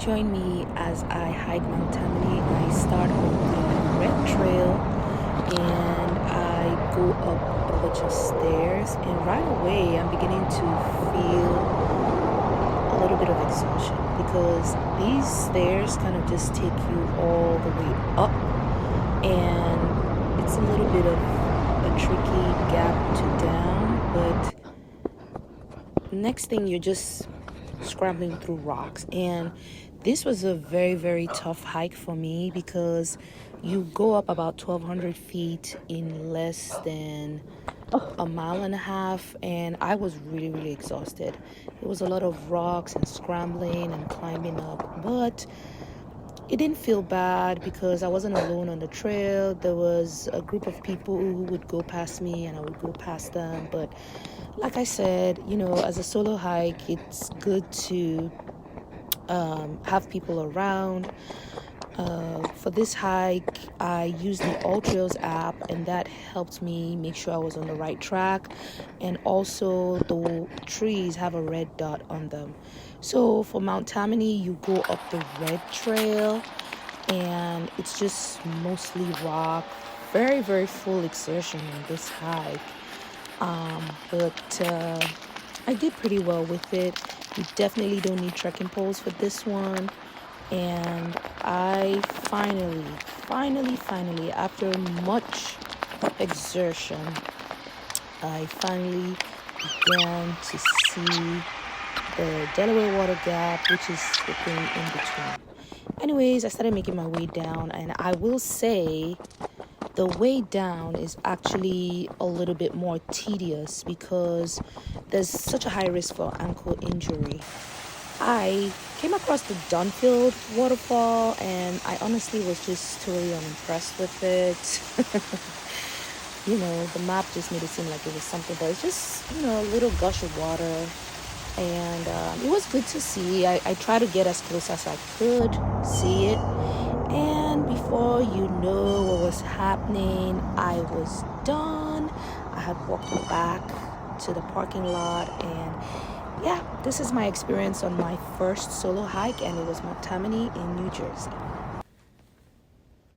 Join me as I hike Mount Tammany. I start on the red trail and I go up a bunch of stairs, and right away I'm beginning to feel a little bit of exhaustion because these stairs kind of just take you all the way up, and it's a little bit of a tricky gap to down, but next thing you're just scrambling through rocks. And this was a very tough hike for me because you go up about 1,200 feet in less than a mile and a half, and I was really exhausted. It was a lot of rocks and scrambling and climbing up, but it didn't feel bad because I wasn't alone on the trail. There was a group of people who would go past me and I would go past them. But like I said, as a solo hike, it's good to have people around. For this hike, I used the All Trails app, and that helped me make sure I was on the right track. And also, the trees have a red dot on them. So for Mount Tammany, you go up the red trail, and it's just mostly rock. Very full exertion on this hike. But I did pretty well with it. You definitely don't need trekking poles for this one. And I finally, after much exertion, I finally began to see the Delaware Water Gap, which is the thing in between. Anyways, I started making my way down, and I will say the way down is actually a little bit more tedious because there's such a high risk for ankle injury. I came across the Dunfield waterfall, and I honestly was just totally unimpressed with it. The map just made it seem like it was something, but it's just, a little gush of water. And it was good to see. I tried to get as close as I could see it. And before you know what was happening, I was done. I had walked back to the parking lot, and yeah, this is my experience on my first solo hike, and it was Mount Tammany in New Jersey.